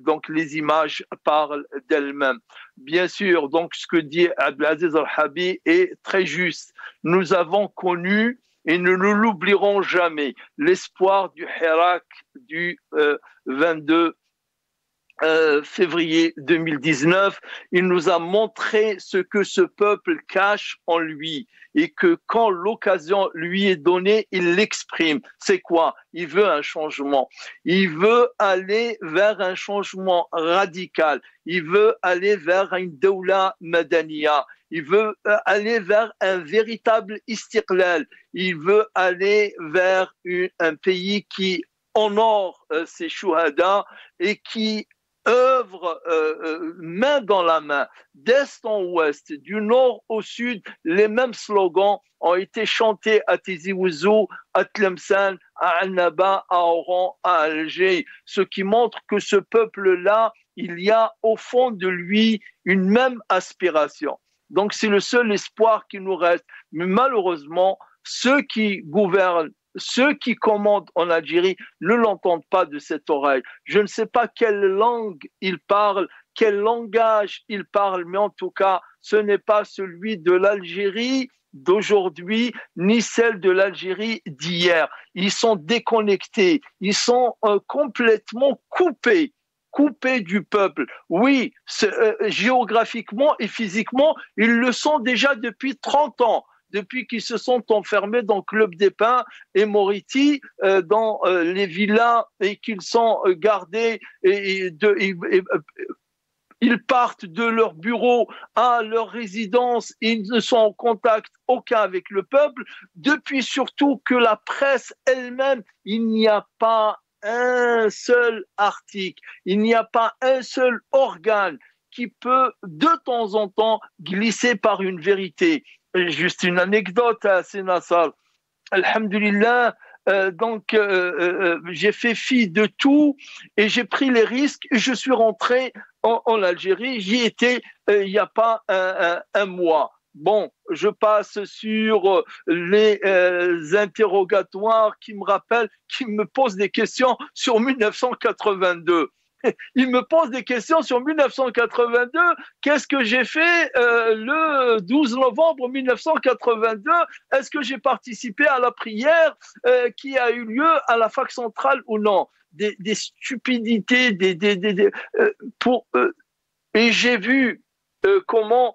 donc les images parlent d'elles-mêmes. Bien sûr, donc ce que dit Abdelaziz Rahabi est très juste. Nous avons connu, et nous ne l'oublierons jamais, l'espoir du Hirak du 22 février 2019. Il nous a montré ce que ce peuple cache en lui et que quand l'occasion lui est donnée, il l'exprime. C'est quoi? Il veut un changement. Il veut aller vers un changement radical. Il veut aller vers une Dawla Madaniya. Il veut aller vers un véritable istiqlal. Il veut aller vers un pays qui honore ses chouhadas et qui œuvre main dans la main, d'est en ouest, du nord au sud. Les mêmes slogans ont été chantés à Tizi Ouzou, à Tlemcen, à Annaba, à Oran, à Alger, ce qui montre que ce peuple-là, il y a au fond de lui une même aspiration. Donc c'est le seul espoir qui nous reste. Mais malheureusement, ceux qui gouvernent, ceux qui commandent en Algérie ne l'entendent pas de cette oreille. Je ne sais pas quelle langue ils parlent, quel langage ils parlent, mais en tout cas, ce n'est pas celui de l'Algérie d'aujourd'hui, ni celle de l'Algérie d'hier. Ils sont déconnectés, ils sont complètement coupés coupés du peuple. Oui, géographiquement et physiquement, ils le sont déjà depuis 30 ans. Depuis qu'ils se sont enfermés dans Club des Pins et Moriti, dans les villas, et qu'ils sont gardés, ils partent de leur bureau à leur résidence, ils ne sont en contact aucun avec le peuple. Depuis surtout que la presse elle-même, il n'y a pas un seul article, il n'y a pas un seul organe qui peut de temps en temps glisser par une vérité. Juste une anecdote à Sénassal. Alhamdulillah, j'ai fait fi de tout et j'ai pris les risques et je suis rentré en Algérie. J'y étais il n'y a pas un mois. Bon, je passe sur les interrogatoires qui me posent des questions sur 1982. Il me pose des questions sur 1982. Qu'est-ce que j'ai fait le 12 novembre 1982? Est-ce que j'ai participé à la prière qui a eu lieu à la fac centrale ou non? Des stupidités, et j'ai vu comment,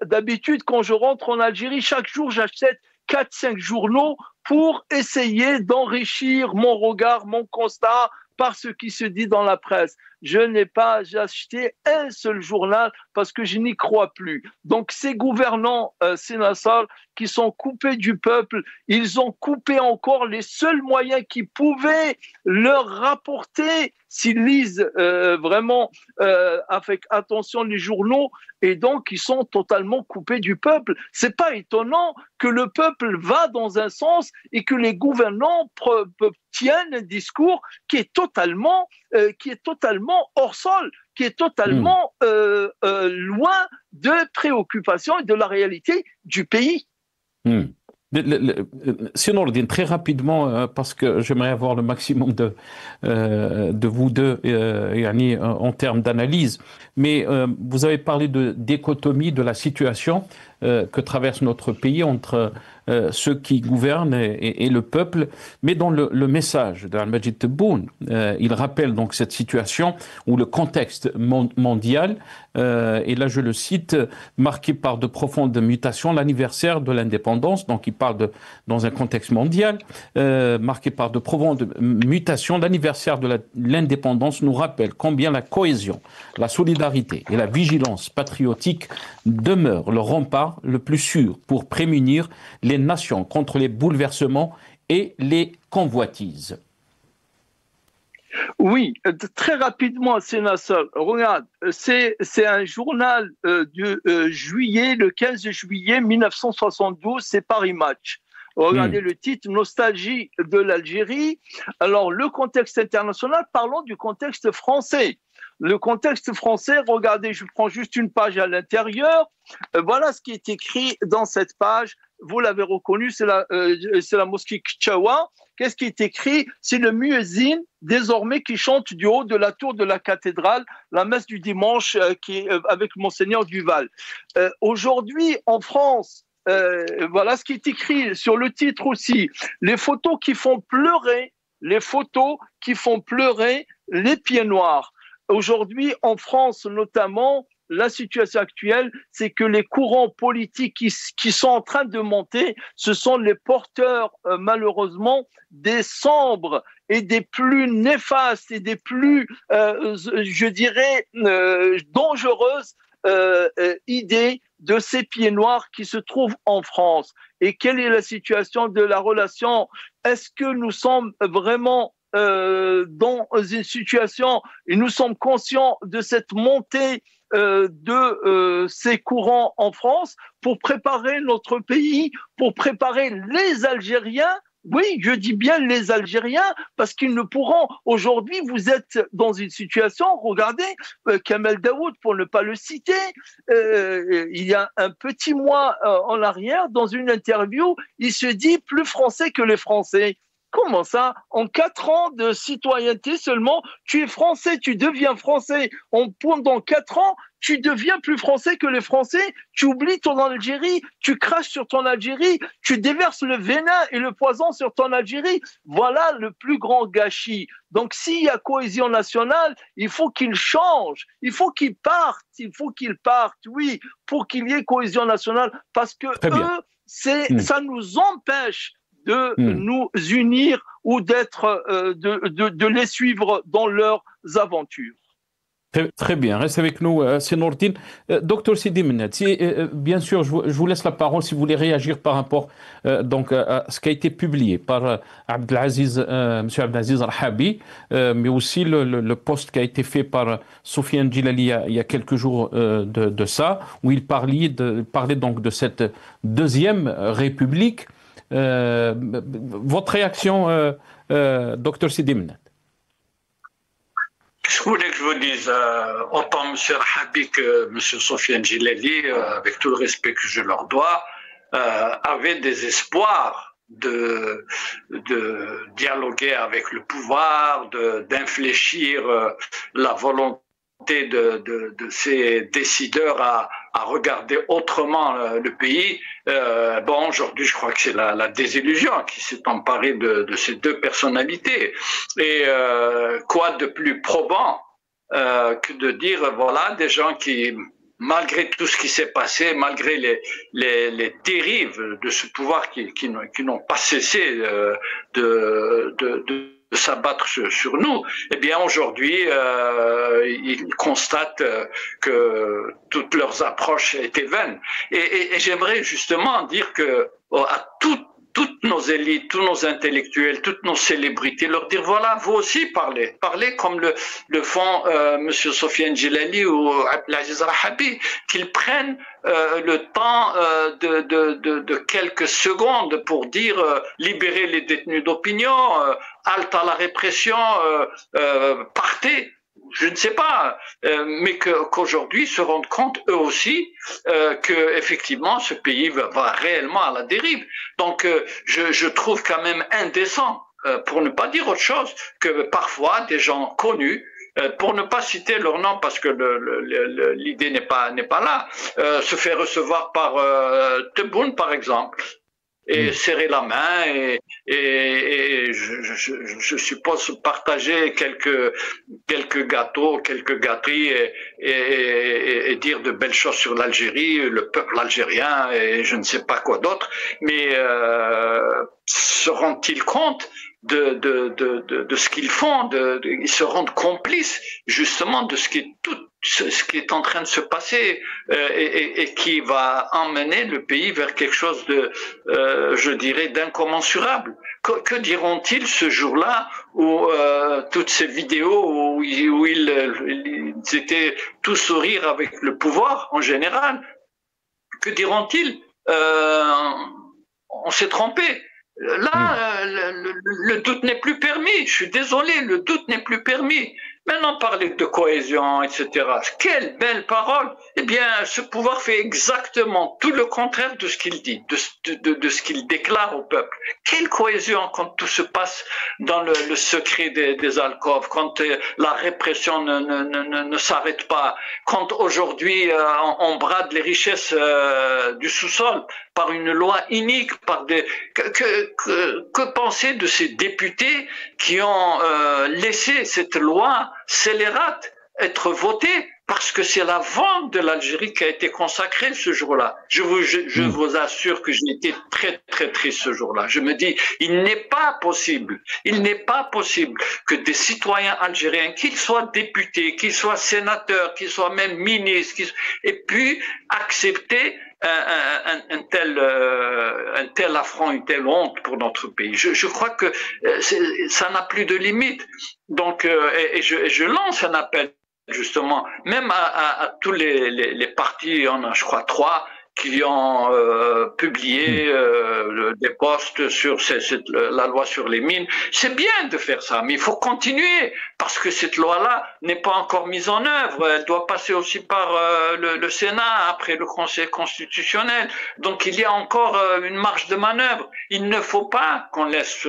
d'habitude, quand je rentre en Algérie, chaque jour, j'achète 4-5 journaux pour essayer d'enrichir mon regard, mon constat, par ce qui se dit dans la presse. Je n'ai pas acheté un seul journal parce que je n'y crois plus. Donc ces gouvernants Sénassal qui sont coupés du peuple, ils ont coupé encore les seuls moyens qui pouvaient leur rapporter s'ils lisent vraiment avec attention les journaux, et donc ils sont totalement coupés du peuple. C'est pas étonnant que le peuple va dans un sens et que les gouvernants tiennent un discours qui est totalement hors sol, qui est totalement loin de préoccupations et de la réalité du pays. Nordine, très rapidement, parce que j'aimerais avoir le maximum de vous deux en termes d'analyse, mais vous avez parlé de dichotomie de la situation que traverse notre pays entre ceux qui gouvernent et le peuple, mais dans le message d'Al-Majid Tebboune, il rappelle donc cette situation où le contexte mondial, et là je le cite, marqué par de profondes mutations, l'anniversaire de l'indépendance, donc il parle dans un contexte mondial, marqué par de profondes mutations, l'anniversaire de l'indépendance nous rappelle combien la cohésion, la solidarité et la vigilance patriotique demeurent le rempart le plus sûr pour prémunir les nations contre les bouleversements et les convoitises. Oui, très rapidement, Sénassal, regarde, c'est un journal de juillet, le 15 juillet 1972, c'est Paris Match. Regardez le titre, Nostalgie de l'Algérie. Alors, le contexte international, parlons du contexte français. Le contexte français, regardez, je prends juste une page à l'intérieur. Voilà ce qui est écrit dans cette page. Vous l'avez reconnu, c'est la mosquée Kchawa. Qu'est-ce qui est écrit? C'est le muezzin, désormais, qui chante du haut de la tour de la cathédrale, la messe du dimanche qui est avec Monseigneur Duval. Aujourd'hui, en France, voilà ce qui est écrit sur le titre aussi. Les photos qui font pleurer les pieds noirs. Aujourd'hui, en France notamment, la situation actuelle, c'est que les courants politiques qui sont en train de monter, ce sont les porteurs, malheureusement, des sombres et des plus néfastes et des plus, je dirais, dangereuses idées de ces pieds noirs qui se trouvent en France. Et quelle est la situation de la relation? Est-ce que nous sommes vraiment dans une situation, et nous sommes conscients de cette montée de ces courants en France pour préparer notre pays, pour préparer les Algériens? Oui, je dis bien les Algériens, parce qu'ils ne pourront... Aujourd'hui, vous êtes dans une situation, regardez, Kamel Daoud, pour ne pas le citer, il y a un petit mois en arrière, dans une interview, il se dit plus français que les Français. Comment ça? En 4 ans de citoyenneté seulement, tu es français, tu deviens français. Pendant 4 ans, tu deviens plus français que les Français, tu oublies ton Algérie, tu craches sur ton Algérie, tu déverses le venin et le poison sur ton Algérie. Voilà le plus grand gâchis. Donc s'il y a cohésion nationale, il faut qu'il change, il faut qu'il parte, oui, pour qu'il y ait cohésion nationale, parce que ça nous empêche de nous unir ou de les suivre dans leurs aventures. Très bien, reste avec nous, c'est Nourdine. Docteur Sidi Mennet, bien sûr, je vous laisse la parole si vous voulez réagir par rapport donc, à ce qui a été publié par M. Abdelaziz Rahabi, mais aussi le post qui a été fait par Soufiane Djilali il y a quelques jours de ça, où il parlait donc de cette deuxième république. Votre réaction, docteur Sidi Mennet? Je voulais que je vous dise, autant M. Rahabi que M. Soufiane Djilali, avec tout le respect que je leur dois, avaient des espoirs de dialoguer avec le pouvoir, d'infléchir la volonté de ces décideurs à regarder autrement le pays. Bon, aujourd'hui, je crois que c'est la désillusion qui s'est emparée de ces deux personnalités. Et quoi de plus probant que de dire, voilà, des gens qui, malgré tout ce qui s'est passé, malgré les dérives de ce pouvoir qui n'ont pas cessé de s'abattre sur nous, eh bien aujourd'hui, ils constatent que toutes leurs approches étaient vaines. Et j'aimerais justement dire que à toutes nos élites, tous nos intellectuels, toutes nos célébrités, leur dire voilà, vous aussi parlez comme le font Monsieur Soufiane Djilali ou Abdelaziz Rahabi, qu'ils prennent le temps de quelques secondes pour dire libérer les détenus d'opinion, halte à la répression, partez. Je ne sais pas, mais qu'aujourd'hui se rendent compte eux aussi que effectivement ce pays va réellement à la dérive. Donc je trouve quand même indécent, pour ne pas dire autre chose, que parfois des gens connus, pour ne pas citer leur nom parce que l'idée n'est pas là, se fait recevoir par Tebboune par exemple, et serrer la main et je suppose partager quelques gâteaux, quelques gâteries et dire de belles choses sur l'Algérie, le peuple algérien et je ne sais pas quoi d'autre, mais se rendent-ils compte de ce qu'ils font, ils se rendent complices justement de ce qui est en train de se passer et qui va emmener le pays vers quelque chose de, je dirais, d'incommensurable. Que diront-ils ce jour-là où toutes ces vidéos où ils étaient tous sourire avec le pouvoir en général, que diront-ils? On s'est trompé. Là, le doute n'est plus permis. Je suis désolé, le doute n'est plus permis. Maintenant, parler de cohésion, etc. Quelle belle parole! Eh bien, ce pouvoir fait exactement tout le contraire de ce qu'il dit, de ce qu'il déclare au peuple. Quelle cohésion quand tout se passe dans le secret des alcôves, quand la répression ne s'arrête pas, quand aujourd'hui on brade les richesses du sous-sol par une loi inique, par que penser de ces députés qui ont laissé cette loi scélérate être votée parce que c'est la vente de l'Algérie qui a été consacrée ce jour-là. Je vous assure que j'ai été très très triste ce jour-là. Je me dis, il n'est pas possible que des citoyens algériens, qu'ils soient députés, qu'ils soient sénateurs, qu'ils soient même ministres, aient pu accepter un tel affront, une telle honte pour notre pays. Je crois que ça n'a plus de limite. Donc, je lance un appel justement, même à tous les partis, on a je crois 3 qui ont publié des posts sur la loi sur les mines. C'est bien de faire ça, mais il faut continuer parce que cette loi-là n'est pas encore mise en œuvre. Elle doit passer aussi par le Sénat, après le Conseil constitutionnel. Donc il y a encore une marge de manœuvre. Il ne faut pas qu'on laisse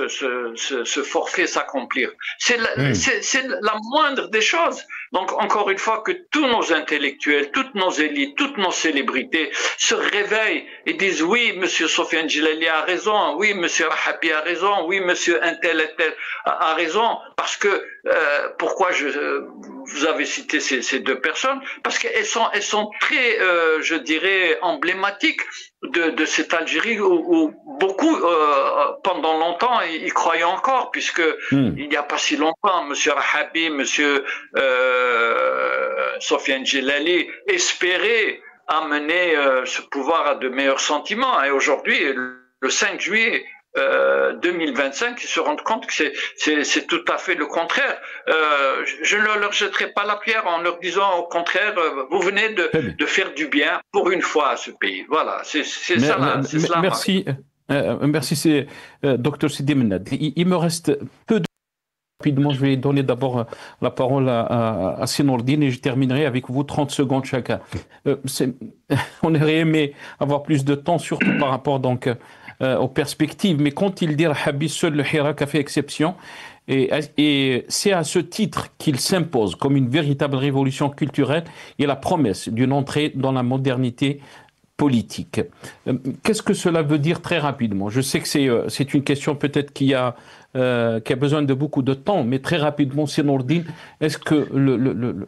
ce forfait s'accomplir. C'est la moindre des choses. Donc encore une fois, que tous nos intellectuels, toutes nos élites, toutes nos célébrités se réveillent et disent oui, monsieur Sofiane Djellali a raison, oui, monsieur Rahabi a raison, oui, monsieur Intel a raison, parce que pourquoi vous avez cité ces deux personnes? Parce qu'elles sont très, je dirais, emblématiques de cette Algérie où beaucoup, pendant longtemps, y croyaient encore, puisque il n'y a pas si longtemps, monsieur Rahabi, monsieur Sofiane Djellali espéraient amener ce pouvoir à de meilleurs sentiments. Et aujourd'hui, le 5 juillet 2025, ils se rendent compte que c'est tout à fait le contraire. Je ne leur jetterai pas la pierre en leur disant au contraire, vous venez de faire du bien pour une fois à ce pays. Voilà, c'est ça. Merci, merci, c'est Dr Sidi Mennad. Il me reste peu de... Rapidement, je vais donner d'abord la parole à Sinourdine et je terminerai avec vous 30 secondes chacun. On aurait aimé avoir plus de temps, surtout par rapport donc aux perspectives, mais quand il dit Rahabi, seul le Hirak a fait exception, et c'est à ce titre qu'il s'impose comme une véritable révolution culturelle et la promesse d'une entrée dans la modernité politique. Qu'est-ce que cela veut dire très rapidement? Je sais que c'est une question peut-être qui a besoin de beaucoup de temps, mais très rapidement, Sinourdine, est-ce que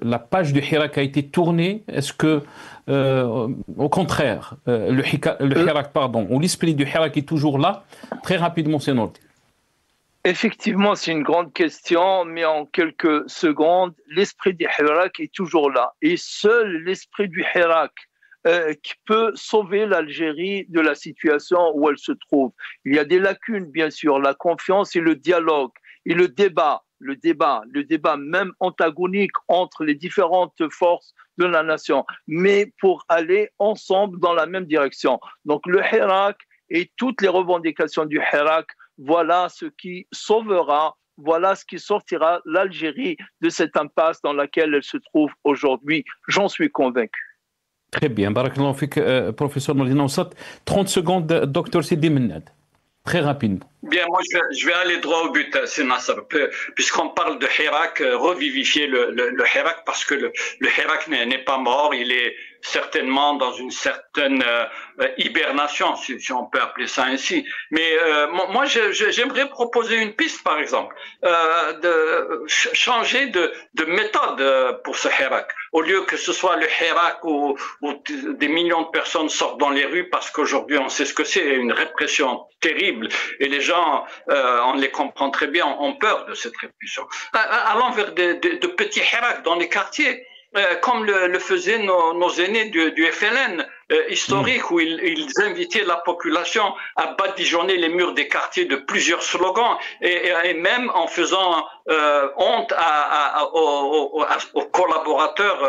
la page du Hirak a été tournée? Est-ce que, au contraire, le Hirak, pardon, ou l'esprit du Hirak est toujours là? Très rapidement, Sinourdine. Effectivement, c'est une grande question, mais en quelques secondes, l'esprit du Hirak est toujours là. Et seul l'esprit du Hirak qui peut sauver l'Algérie de la situation où elle se trouve. Il y a des lacunes, bien sûr, la confiance et le dialogue et le débat même antagonique entre les différentes forces de la nation, mais pour aller ensemble dans la même direction. Donc le Hirak et toutes les revendications du Hirak, voilà ce qui sauvera, voilà ce qui sortira l'Algérie de cette impasse dans laquelle elle se trouve aujourd'hui. J'en suis convaincu. Très bien. Barakallahu fik, professeur Nourdine Aoussat. 30 secondes, docteur Sidi Mennad. Très rapidement. Bien, moi je vais aller droit au but, c'est Nasser. Puisqu'on parle de Hirak, revivifier le Hirak, parce que le Hirak n'est pas mort, il est certainement dans une certaine hibernation, si on peut appeler ça ainsi. Mais moi, j'aimerais proposer une piste, par exemple, de changer de méthode pour ce Hirak. Au lieu que ce soit le Hirak où des millions de personnes sortent dans les rues, parce qu'aujourd'hui, on sait ce que c'est, une répression terrible, et les gens, on les comprend très bien, ont peur de cette répression. Allons vers de petits Hirak dans les quartiers, comme le faisaient nos aînés du FLN historique, où ils invitaient la population à badigeonner les murs des quartiers de plusieurs slogans, et même en faisant honte aux collaborateurs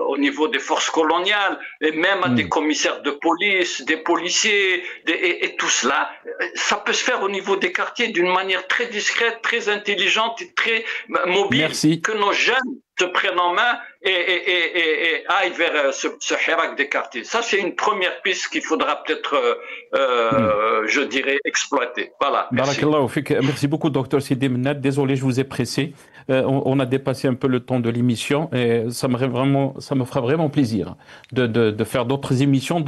au niveau des forces coloniales, et même à des commissaires de police, des policiers, et tout cela, ça peut se faire au niveau des quartiers d'une manière très discrète, très intelligente et très mobile. Merci. Que nos jeunes se prennent en main et aillent vers ce Hirak des quartiers. Ça, c'est une première piste qu'il faudra peut-être, je dirais, exploiter. Voilà. Merci. Merci beaucoup, docteur Sidi Mennad. Désolé, je vous ai pressé. On a dépassé un peu le temps de l'émission et ça me fera vraiment plaisir de faire d'autres émissions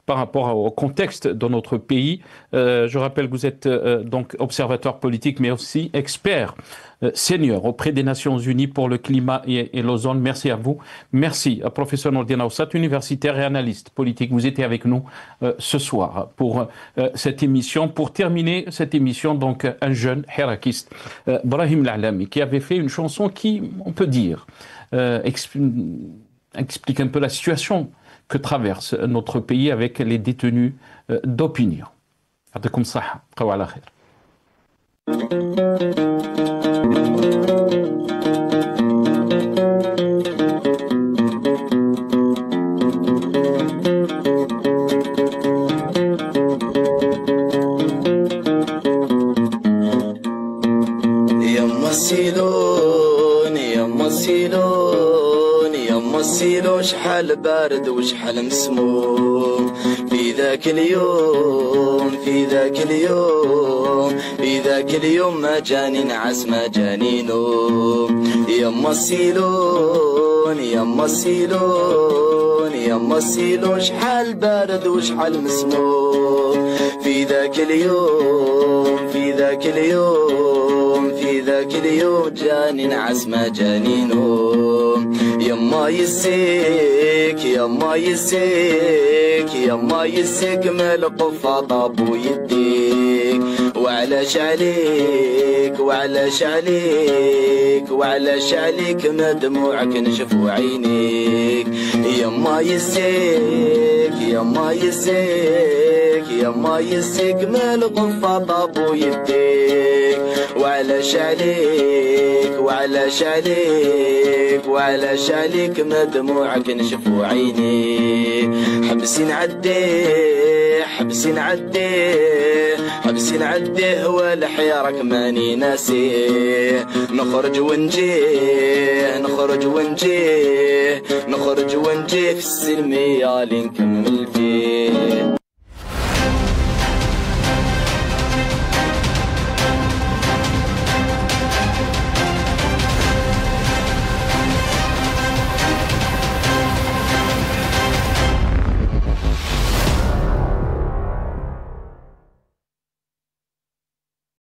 par rapport au contexte de notre pays. Je rappelle que vous êtes donc observateur politique, mais aussi expert senior auprès des Nations Unies pour le climat et l'ozone. Merci à vous. Merci à professeur Nourdine Aoussat, universitaire et analyste politique. Vous étiez avec nous ce soir pour cette émission. Pour terminer cette émission, donc un jeune hirakiste, Brahim Lalami, qui avait fait une chanson qui, on peut dire, explique un peu la situation que traverse notre pays avec les détenus d'opinion. Ya'tikum saha, qawa ala khair. يا مصيدو شحال بارد وشحال مسموم في ذاك اليوم في ذاك اليوم في ذاك اليوم ما جاني نعس ما جاني نوم يما السيلون يما السيلون يما السيلون شحال بارد وشحال مسموم في ذاك اليوم في ذاك اليوم في ذاك اليوم جاني نعس ما جاني نوم يما يسيك يما يسيك يما يسيك مال قفا طابو يديك وعلاش عليك وعلاش عليك وعلاش عليك ما دموعك نشفو عينيك يما يسيك يما يسيك يما يسيك مال قفا طابو يديك وعلاش عليك وعلاش عليك وعلاش عليك ما دموعك نشفو عينيك حبسي نعديه حبسي نعديه حبسي نعديه والحيارك ماني ناسيه نخرج ونجيه نخرج ونجيه نخرج ونجيه في السلمية اللي نكمل فيه